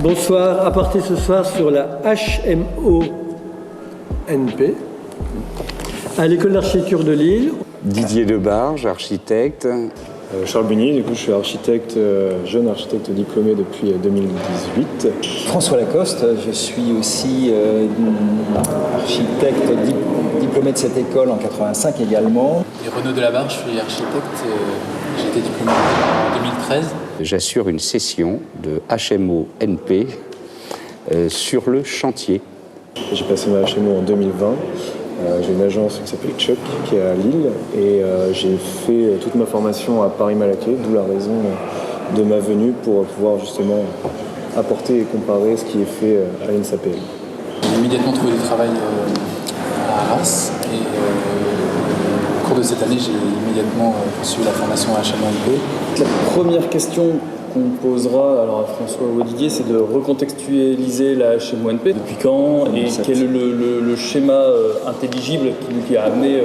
Bonsoir, apporté ce soir sur la HMO-NP à l'école d'architecture de Lille. Didier Debarge, architecte. Charles Bunier, du coup je suis architecte, jeune architecte diplômé depuis 2018. François Lacoste, je suis aussi architecte diplômé de cette école en 85 également. Et Renaud Delabarre, je suis architecte, j'ai été diplômé en 2013. J'assure une session de HMO-NP sur le chantier. J'ai passé ma HMO en 2020. J'ai une agence qui s'appelle Chuck, qui est à Lille, et j'ai fait toute ma formation à Paris-Malaquais, d'où la raison de ma venue pour pouvoir justement apporter et comparer ce qui est fait à l'INSAPL. J'ai immédiatement trouvé du travail à Arras, et au cours de cette année, j'ai immédiatement poursuivi la formation à HMO-NP. La première question qu'on posera alors à François ou à Didier, c'est de recontextualiser la HMO-NP. Depuis quand et quel est le schéma intelligible qui a amené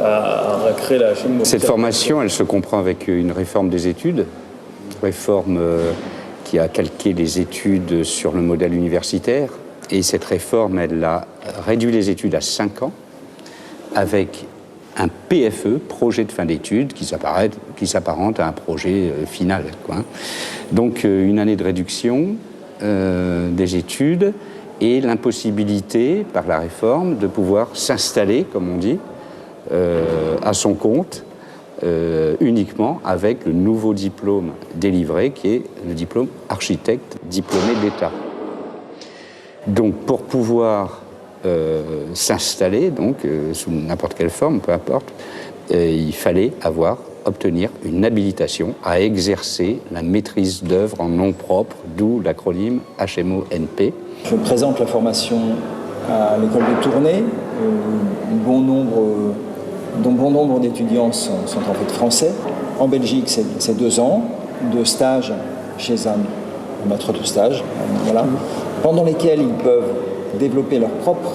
à créer la HMO? Cette formation, elle se comprend avec une réforme des études, réforme qui a calqué les études sur le modèle universitaire. Et cette réforme, elle a réduit les études à 5 ans avec un PFE, projet de fin d'études, qui s'apparente à un projet final, quoi. Donc une année de réduction des études et l'impossibilité, par la réforme, de pouvoir s'installer, comme on dit, à son compte, uniquement avec le nouveau diplôme délivré, qui est le diplôme architecte diplômé d'État. Donc pour pouvoir s'installer, donc sous n'importe quelle forme, peu importe, il fallait obtenir une habilitation à exercer la maîtrise d'œuvre en nom propre, d'où l'acronyme HMO-NP. Je présente la formation à l'école de Tournai. Bon nombre d'étudiants sont en fait français. En Belgique, c'est 2 ans de stage chez un maître de stage, voilà, pendant lesquels ils peuvent développer leur propre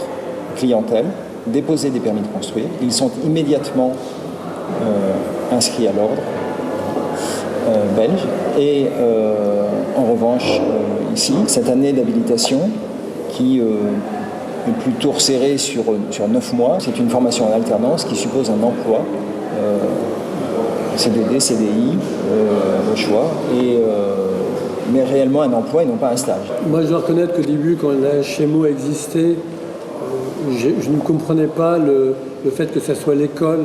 clientèle, déposer des permis de construire. Ils sont immédiatement inscrits à l'ordre belge. Et en revanche, ici, cette année d'habilitation qui est plutôt resserrée sur 9 mois, c'est une formation en alternance qui suppose un emploi, CDD, CDI, au choix, mais réellement un emploi et non pas un stage. Moi, je dois reconnaître qu'au début, quand la HMO existait, je ne comprenais pas le fait que ce soit l'école,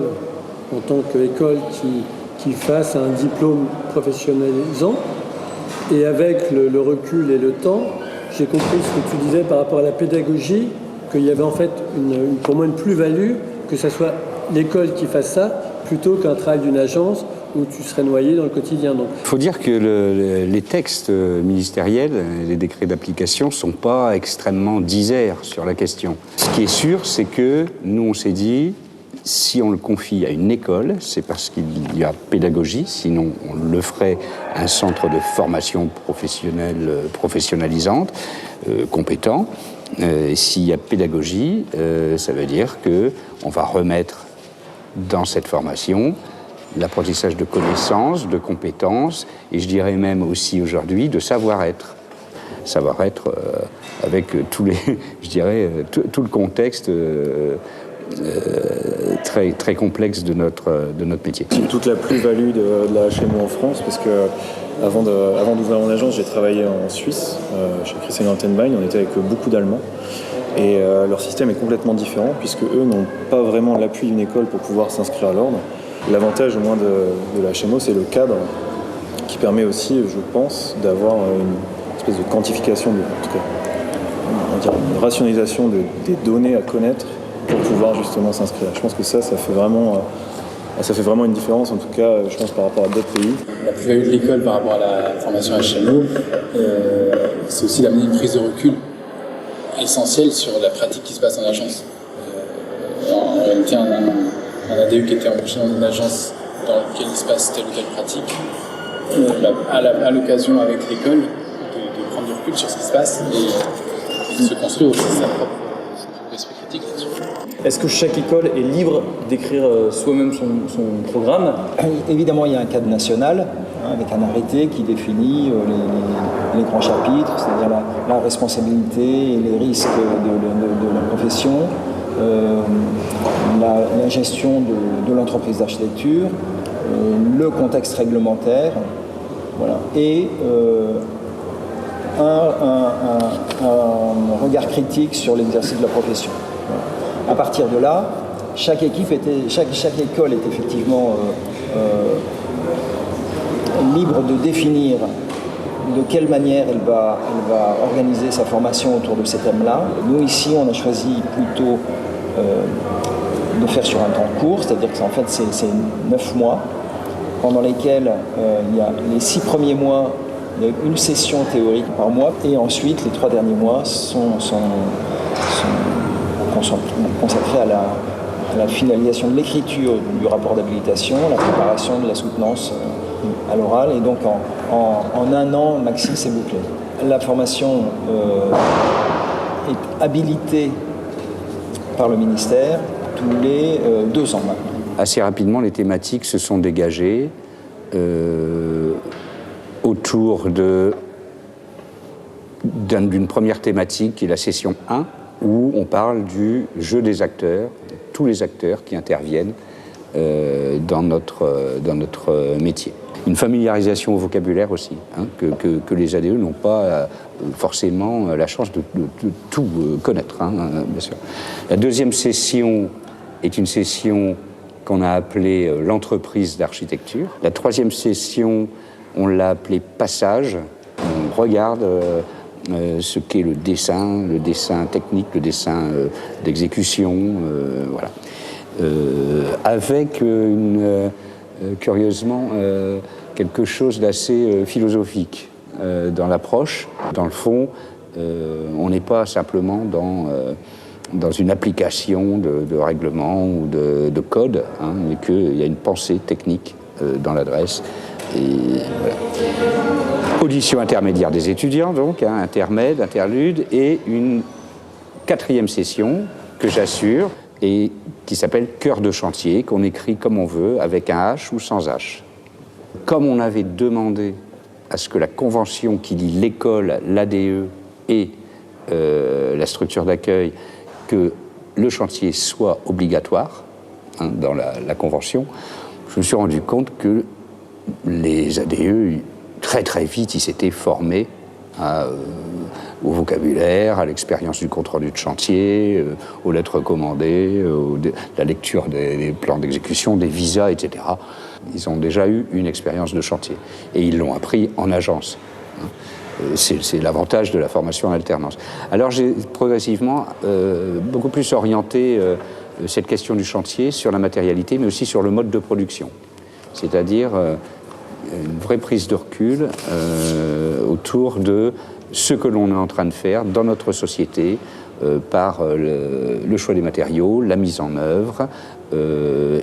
en tant qu'école, qui fasse un diplôme professionnalisant. Et avec le recul et le temps, j'ai compris ce que tu disais par rapport à la pédagogie, qu'il y avait en fait pour moi une plus-value, que ce soit l'école qui fasse ça, plutôt qu'un travail d'une agence où tu serais noyé dans le quotidien. Il faut dire que les textes ministériels, les décrets d'application, ne sont pas extrêmement diserts sur la question. Ce qui est sûr, c'est que nous, on s'est dit, si on le confie à une école, c'est parce qu'il y a pédagogie, sinon on le ferait un centre de formation professionnelle, professionnalisante, compétent. S'il y a pédagogie, ça veut dire qu'on va remettre dans cette formation l'apprentissage de connaissances, de compétences, et je dirais même aussi aujourd'hui de savoir-être. Savoir-être avec tout le contexte très, très complexe de notre métier. C'est toute la plus-value de la HMO en France, parce que avant d'ouvrir mon agence, j'ai travaillé en Suisse, chez Christian Antenbein, on était avec beaucoup d'Allemands, et leur système est complètement différent, puisque eux n'ont pas vraiment l'appui d'une école pour pouvoir s'inscrire à l'ordre. L'avantage au moins de la HMO, c'est le cadre qui permet aussi, je pense, d'avoir une espèce de quantification, une rationalisation des données à connaître pour pouvoir justement s'inscrire. Je pense que ça fait vraiment une différence, en tout cas, je pense, par rapport à d'autres pays. La plus-value de l'école par rapport à la formation HMO, c'est aussi d'amener une prise de recul essentielle sur la pratique qui se passe en agence. En réalité, un ADU qui était embauché dans une agence dans laquelle il se passe telle ou telle pratique, à l'occasion avec l'école de prendre du recul sur ce qui se passe et de se construire aussi son propre esprit critique là-dessus. Est-ce que chaque école est libre d'écrire soi-même son programme? Évidemment, il y a un cadre national avec un arrêté qui définit les grands chapitres, c'est-à-dire la responsabilité et les risques de la profession, la gestion de l'entreprise d'architecture, le contexte réglementaire, voilà, et un regard critique sur l'exercice de la profession. Voilà. À partir de là, chaque école est effectivement libre de définir de quelle manière elle va organiser sa formation autour de ces thèmes-là. Nous, ici, on a choisi plutôt de faire sur un temps court, c'est-à-dire que en fait, c'est 9 mois, pendant lesquels il y a les 6 premiers mois, il y a une session théorique par mois, et ensuite, les 3 derniers mois sont consacrés à la finalisation de l'écriture du rapport d'habilitation, la préparation de la soutenance à l'oral, et donc en un an, maxi, c'est bouclé. La formation est habilitée par le ministère tous les 2 ans maintenant. Assez rapidement, les thématiques se sont dégagées autour d'une première thématique qui est la session 1, où on parle du jeu des acteurs, tous les acteurs qui interviennent dans notre métier. Une familiarisation au vocabulaire aussi, hein, que les ADE n'ont pas forcément la chance de tout connaître, hein, bien sûr. La deuxième session est une session qu'on a appelée l'entreprise d'architecture. La troisième session, on l'a appelée passage. On regarde ce qu'est le dessin technique, le dessin d'exécution, voilà. Avec curieusement quelque chose d'assez philosophique dans l'approche. Dans le fond, on n'est pas simplement dans une application de règlement ou de code, hein, mais qu'il y a une pensée technique dans l'adresse. Et voilà. Audition intermédiaire des étudiants, donc, hein, intermède, interlude, et une 4e session que j'assure, et qui s'appelle Cœur de chantier, qu'on écrit comme on veut, avec un H ou sans H. Comme on avait demandé à ce que la convention qui lie l'école, l'ADE et la structure d'accueil, que le chantier soit obligatoire, hein, dans la convention, je me suis rendu compte que les ADE, très très vite, ils s'étaient formés au vocabulaire, à l'expérience du compte-rendu de chantier, aux lettres recommandées, la lecture des plans d'exécution, des visas, etc. Ils ont déjà eu une expérience de chantier et ils l'ont appris en agence. C'est l'avantage de la formation en alternance. Alors j'ai progressivement beaucoup plus orienté cette question du chantier sur la matérialité, mais aussi sur le mode de production. C'est-à-dire une vraie prise de recul autour de ce que l'on est en train de faire dans notre société par le choix des matériaux, la mise en œuvre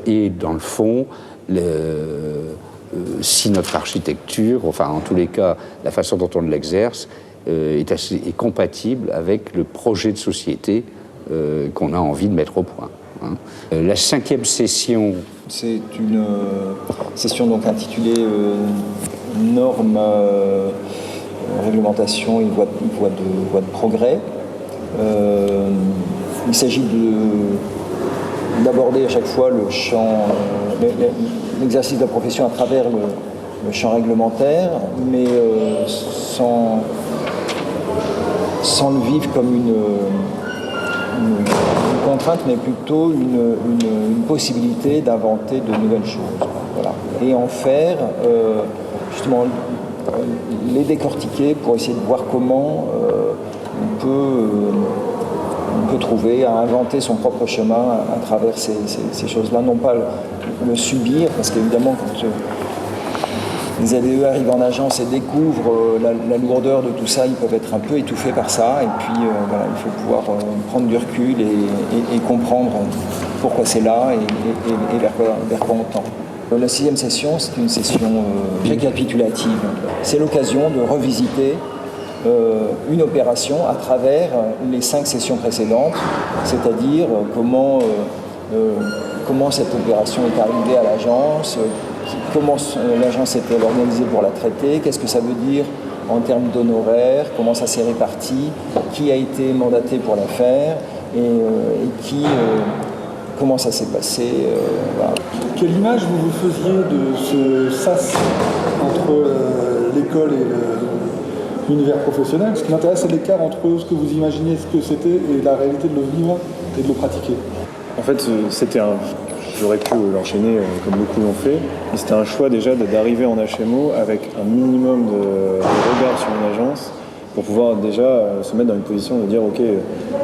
et dans le fond, si notre architecture, enfin en tous les cas la façon dont on l'exerce est compatible avec le projet de société qu'on a envie de mettre au point. Hein. La 5e session... C'est une session donc intitulée Normes, réglementation et voie de progrès. Il s'agit d'aborder à chaque fois le champ, l'exercice de la profession à travers le champ réglementaire, mais sans le vivre comme une contrainte, mais plutôt une possibilité d'inventer de nouvelles choses. Voilà. Et en faire, justement, les décortiquer pour essayer de voir comment on peut trouver à inventer son propre chemin à travers ces choses-là, non pas le subir, parce qu'évidemment, quand les ADE arrivent en agence et découvrent la lourdeur de tout ça, ils peuvent être un peu étouffés par ça, et puis voilà, il faut pouvoir prendre du recul et comprendre pourquoi c'est là et vers quoi on tend. La 6e session, c'est une session récapitulative. C'est l'occasion de revisiter une opération à travers les 5 sessions précédentes, c'est-à-dire comment cette opération est arrivée à l'agence, comment l'agence était organisée pour la traiter, qu'est-ce que ça veut dire en termes d'honoraires, comment ça s'est réparti, qui a été mandaté pour la faire et comment ça s'est passé. Voilà. Quelle image vous faisiez de ce sas entre l'école et l'univers professionnel? Ce qui m'intéresse, c'est l'écart entre ce que vous imaginiez ce que c'était et la réalité de le vivre et de le pratiquer. En fait, j'aurais pu l'enchaîner comme beaucoup l'ont fait, mais c'était un choix déjà d'arriver en HMO avec un minimum de regard sur une agence pour pouvoir déjà se mettre dans une position de dire ok,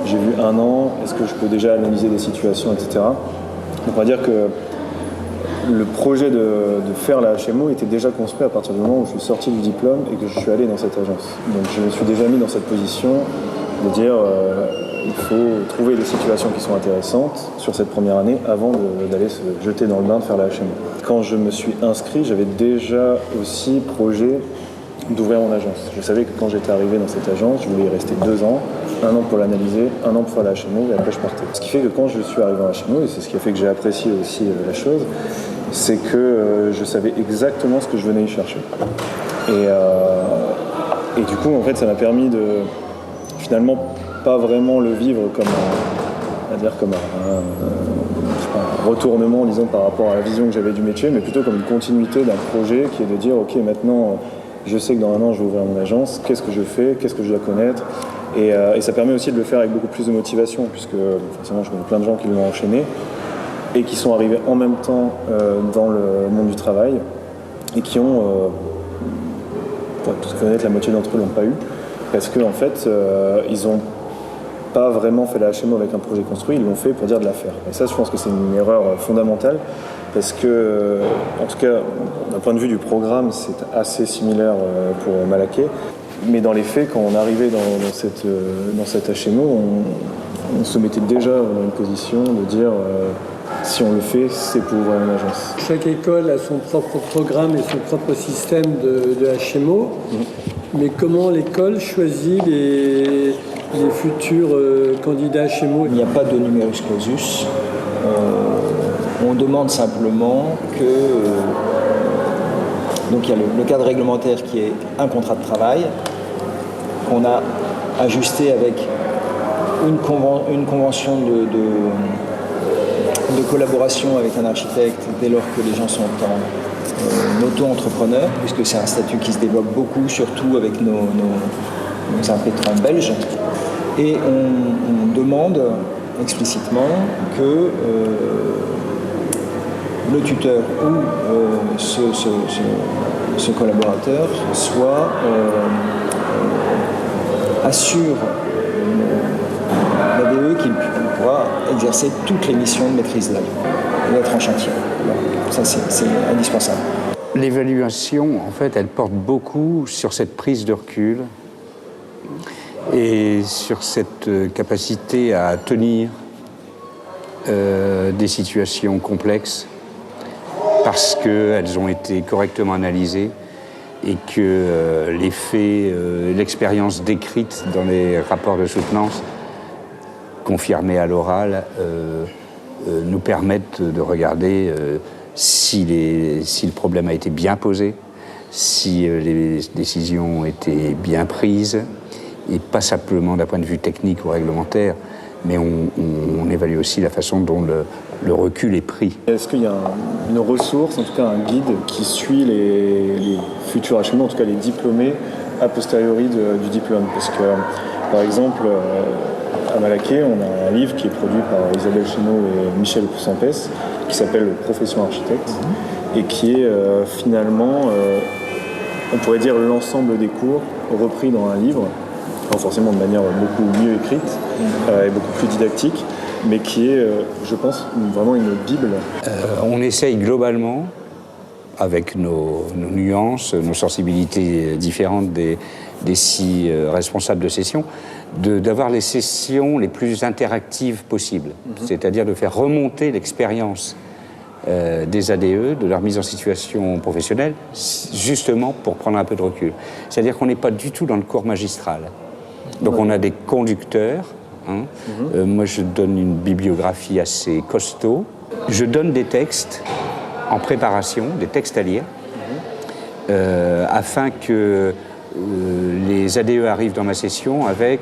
j'ai vu 1 an, est-ce que je peux déjà analyser des situations, etc. Donc on va dire que le projet de faire la HMO était déjà construit à partir du moment où je suis sorti du diplôme et que je suis allé dans cette agence. Donc je me suis déjà mis dans cette position de dire il faut trouver des situations qui sont intéressantes sur cette première année avant d'aller se jeter dans le bain de faire la HMO. Quand je me suis inscrit, j'avais déjà aussi projet d'ouvrir mon agence. Je savais que quand j'étais arrivé dans cette agence, je voulais y rester 2 ans, 1 an pour l'analyser, 1 an pour faire la HMO et après je partais. Ce qui fait que quand je suis arrivé en HMO, et c'est ce qui a fait que j'ai apprécié aussi la chose, c'est que je savais exactement ce que je venais y chercher. Et du coup, en fait, ça m'a permis de finalement pas vraiment le vivre comme un retournement, disons, par rapport à la vision que j'avais du métier, mais plutôt comme une continuité d'un projet qui est de dire ok, maintenant je sais que dans 1 an je vais ouvrir mon agence, qu'est-ce que je fais, qu'est-ce que je dois connaître, et ça permet aussi de le faire avec beaucoup plus de motivation, puisque forcément je connais plein de gens qui l'ont enchaîné et qui sont arrivés en même temps dans le monde du travail et qui ont, pour être tout à fait honnête, la moitié d'entre eux l'ont pas eu, parce qu'en fait ils ont pas vraiment fait la HMO avec un projet construit, ils l'ont fait pour dire de la faire. Et ça, je pense que c'est une erreur fondamentale, parce que, en tout cas, d'un point de vue du programme, c'est assez similaire pour Malaquais, mais dans les faits, quand on arrivait dans cette HMO, on se mettait déjà dans une position de dire si on le fait, c'est pour ouvrir une agence. Chaque école a son propre programme et son propre système de HMO, mais comment l'école choisit les futurs candidats HMO? Il n'y a pas de numerus clausus. On demande simplement que... donc il y a le cadre réglementaire qui est un contrat de travail qu'on a ajusté avec une convention de collaboration avec un architecte dès lors que les gens sont en auto-entrepreneurs, puisque c'est un statut qui se développe beaucoup, surtout avec nos impétrants belges. Et on demande explicitement que le tuteur ou ce collaborateur assure la DE qu'il pourra exercer toutes les missions de maîtrise d'œuvre et être en chantier. Voilà. Ça, c'est indispensable. L'évaluation, en fait, elle porte beaucoup sur cette prise de recul et sur cette capacité à tenir des situations complexes parce qu'elles ont été correctement analysées et que les faits, l'expérience décrite dans les rapports de soutenance, confirmés à l'oral, nous permettent de regarder si le problème a été bien posé, si les décisions ont été bien prises, et pas simplement d'un point de vue technique ou réglementaire, mais on évalue aussi la façon dont le recul est pris. Est-ce qu'il y a une ressource, en tout cas un guide, qui suit les futurs HMO, en tout cas les diplômés, a posteriori du diplôme? Parce que, par exemple, à Malaquais, on a un livre qui est produit par Isabelle Chénaud et Michel Poussampès, qui s'appelle « Profession architecte », et qui est finalement, on pourrait dire, l'ensemble des cours repris dans un livre, pas forcément de manière beaucoup mieux écrite et beaucoup plus didactique, mais qui est, je pense, vraiment une bible. On essaye globalement, avec nos nuances, nos sensibilités différentes des 6 responsables de session, d'avoir les sessions les plus interactives possibles, c'est-à-dire de faire remonter l'expérience des ADE, de leur mise en situation professionnelle, justement pour prendre un peu de recul. C'est-à-dire qu'on n'est pas du tout dans le cours magistral. Donc on a des conducteurs. Moi, je donne une bibliographie assez costaud. Je donne des textes en préparation, des textes à lire, afin que les ADE arrivent dans ma session avec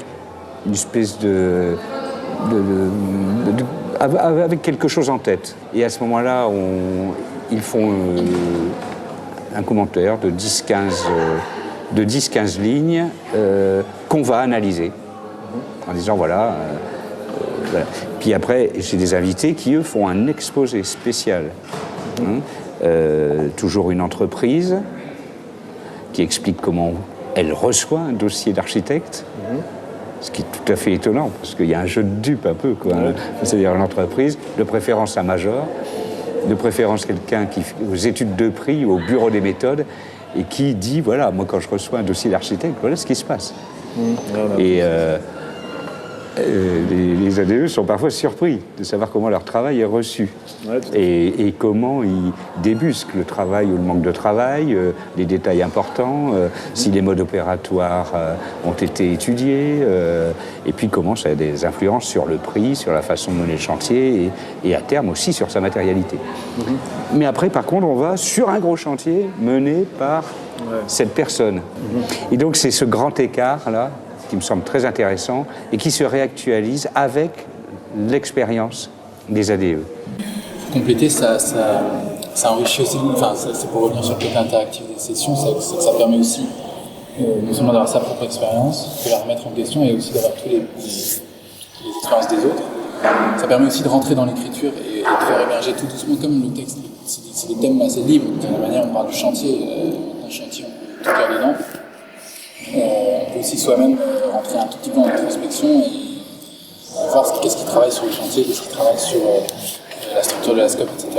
une espèce avec quelque chose en tête. Et à ce moment-là, ils font un commentaire de 10-15 lignes qu'on va analyser en disant voilà. Puis après, j'ai des invités qui, eux, font un exposé spécial. Toujours une entreprise qui explique comment elle reçoit un dossier d'architecte. Ce qui est tout à fait étonnant, parce qu'il y a un jeu de dupes un peu, quoi. C'est-à-dire une entreprise, de préférence un major, de préférence quelqu'un qui fait aux études de prix, au bureau des méthodes, et qui dit, voilà, moi quand je reçois un dossier d'architecte, voilà ce qui se passe. Et les ADE sont parfois surpris de savoir comment leur travail est reçu et comment ils débusquent le travail ou le manque de travail, les détails importants, si les modes opératoires ont été étudiés, et puis comment ça a des influences sur le prix, sur la façon de mener le chantier et à terme aussi sur sa matérialité. Mais après, par contre, on va sur un gros chantier mené par cette personne. Et donc c'est ce grand écart-là qui me semble très intéressant et qui se réactualise avec l'expérience des ADE. Pour compléter, ça enrichit aussi, enfin, c'est pour revenir sur le côté interactif des sessions, c'est que ça permet aussi non seulement d'avoir sa propre expérience, de la remettre en question et aussi d'avoir toutes les expériences des autres. Ça permet aussi de rentrer dans l'écriture et de faire émerger tout doucement, comme le texte, c'est des thèmes assez libres, de la manière on parle du chantier, d'un chantier on peut tout faire dedans. On peut aussi soi-même rentrer un tout petit peu en introspection et voir qu'est-ce qui travaille sur le chantier, qu'est-ce qui travaille sur la structure de la scope, etc.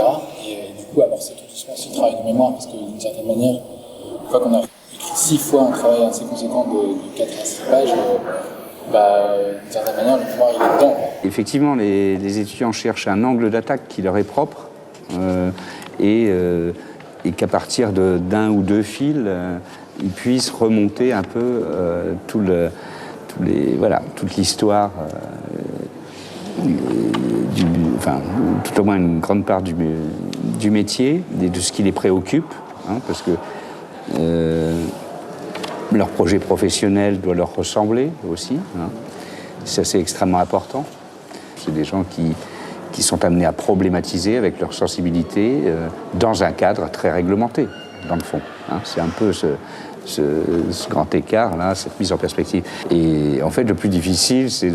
Et du coup, amorcer tout doucement aussi le travail de mémoire, parce que d'une certaine manière, une fois qu'on a écrit 6 fois un travail assez conséquent de 4 à 6 pages, d'une certaine manière, le mémoire, il est dedans. Effectivement, les étudiants cherchent un angle d'attaque qui leur est propre et qu'à partir d'un ou deux fils, ils puissent remonter un peu toute l'histoire, tout au moins une grande part du métier, de ce qui les préoccupe, parce que leur projet professionnel doit leur ressembler aussi. Ça, c'est extrêmement important. C'est des gens qui sont amenés à problématiser avec leur sensibilité dans un cadre très réglementé, dans le fond. C'est un peu ce grand écart-là, cette mise en perspective. Et en fait, le plus difficile, c'est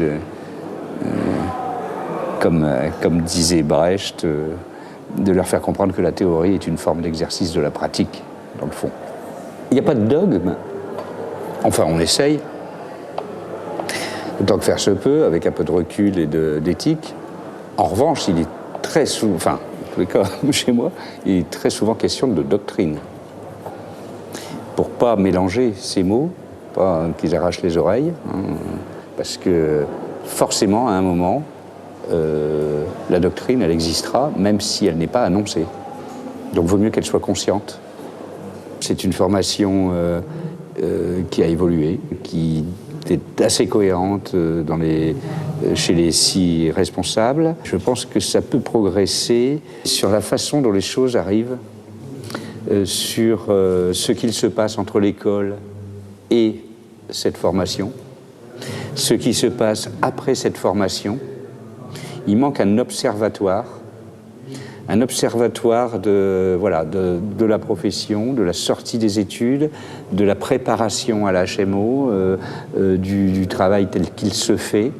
comme disait Brecht, de leur faire comprendre que la théorie est une forme d'exercice de la pratique, dans le fond. Il n'y a pas de dogme. Enfin, on essaye, autant que faire se peut, avec un peu de recul et d'éthique. En revanche, il est très souvent, enfin, en tous les cas, chez moi, il est très souvent question de doctrine. Pour pas mélanger ces mots, pas qu'ils arrachent les oreilles, parce que forcément, à un moment, la doctrine, elle existera, même si elle n'est pas annoncée. Donc, il vaut mieux qu'elle soit consciente. C'est une formation qui a évolué, qui est assez cohérente chez les 6 responsables. Je pense que ça peut progresser sur la façon dont les choses arrivent, sur ce qu'il se passe entre l'école et cette formation, ce qui se passe après cette formation. Il manque un observatoire de la profession, de la sortie des études, de la préparation à la HMO, du travail tel qu'il se fait,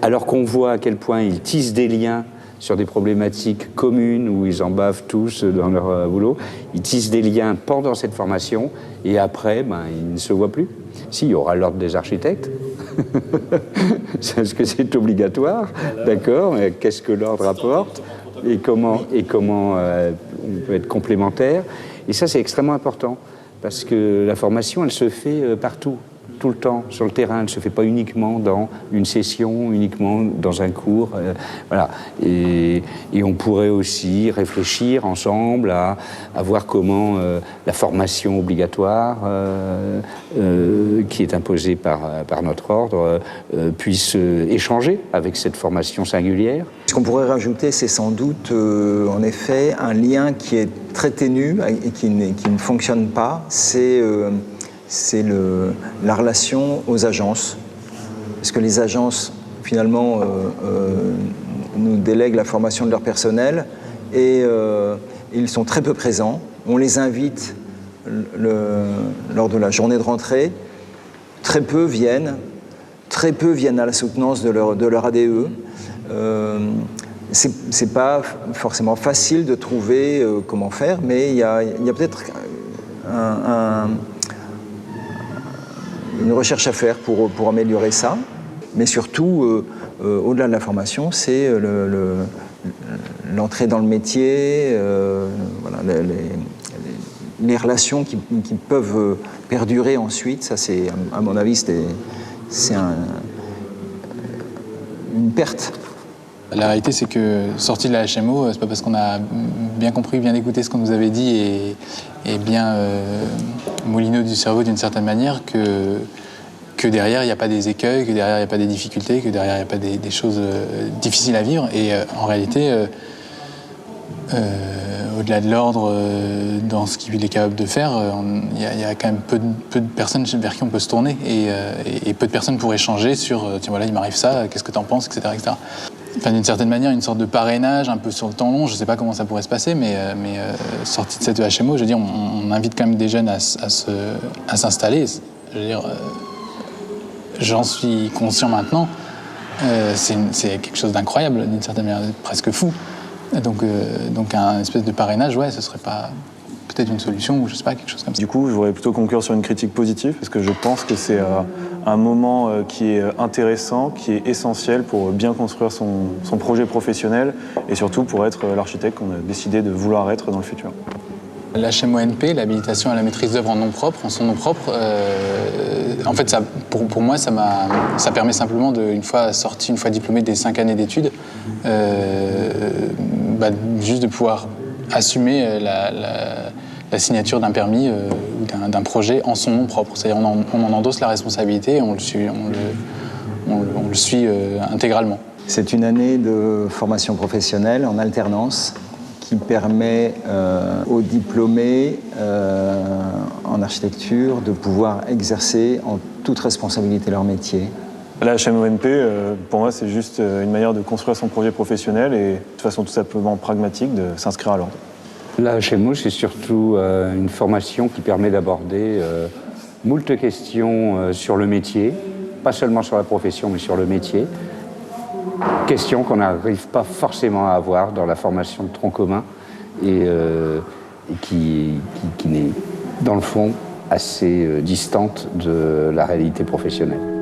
alors qu'on voit à quel point ils tissent des liens sur des problématiques communes où ils en bavent tous dans leur boulot. Ils tissent des liens pendant cette formation et après, ils ne se voient plus. Si, il y aura l'ordre des architectes. Est-ce que c'est obligatoire? D'accord, mais qu'est-ce que l'ordre apporte? Et comment on peut être complémentaire. Et ça, c'est extrêmement important, parce que la formation, elle se fait partout. tout le temps sur le terrain. Elle ne se fait pas uniquement dans une session, uniquement dans un cours. Voilà. Et on pourrait aussi réfléchir ensemble à voir comment la formation obligatoire qui est imposée par notre ordre puisse échanger avec cette formation singulière. Ce qu'on pourrait rajouter, c'est sans doute, en effet, un lien qui est très ténu et qui ne fonctionne pas. C'est la relation aux agences. Parce que les agences, finalement, nous délèguent la formation de leur personnel et ils sont très peu présents. On les invite lors de la journée de rentrée. Très peu viennent à la soutenance de leur ADE. C'est pas forcément facile de trouver comment faire, mais il y a peut-être une recherche à faire pour améliorer ça. Mais surtout, au-delà de la formation, c'est l'entrée dans le métier, voilà, les relations qui peuvent perdurer ensuite. Ça, c'est, à mon avis, c'est une perte. La réalité, c'est que sorti de la HMO, c'est pas parce qu'on a bien compris, bien écouté ce qu'on nous avait dit et bien moulineau du cerveau d'une certaine manière que derrière, il n'y a pas des écueils, que derrière, il n'y a pas des difficultés, que derrière, il n'y a pas des choses difficiles à vivre. Et en réalité, au-delà de l'ordre, dans ce qu'il est capable de faire, il y a quand même peu de personnes vers qui on peut se tourner et peu de personnes pour échanger sur tiens voilà, il m'arrive ça, qu'est-ce que tu en penses, etc. etc. Enfin, d'une certaine manière, une sorte de parrainage un peu sur le temps long, je ne sais pas comment ça pourrait se passer, mais sorti de cette HMO, je veux dire, on invite quand même des jeunes à s'installer. Je veux dire, j'en suis conscient maintenant, c'est quelque chose d'incroyable, d'une certaine manière, presque fou. Donc un espèce de parrainage, ouais, ce serait pas peut-être une solution ou je sais pas, quelque chose comme ça. Du coup, je voudrais plutôt conclure sur une critique positive parce que je pense que c'est un moment qui est intéressant, qui est essentiel pour bien construire son projet professionnel et surtout pour être l'architecte qu'on a décidé de vouloir être dans le futur. L'HMONP, l'habilitation à la maîtrise d'œuvre en nom propre, en son nom propre, en fait, ça, pour moi, ça permet simplement, une fois sorti, une fois diplômé des 5 années d'études, juste de pouvoir assumer la signature d'un permis ou d'un projet en son nom propre. C'est-à-dire on en endosse la responsabilité et on le suit intégralement. C'est une année de formation professionnelle en alternance qui permet aux diplômés en architecture de pouvoir exercer en toute responsabilité leur métier. La HMONP, pour moi, c'est juste une manière de construire son projet professionnel et de façon tout simplement pragmatique de s'inscrire à l'ordre. La HMO, c'est surtout une formation qui permet d'aborder moult questions sur le métier, pas seulement sur la profession, mais sur le métier. Questions qu'on n'arrive pas forcément à avoir dans la formation de tronc commun et qui n'est, dans le fond, assez distante de la réalité professionnelle.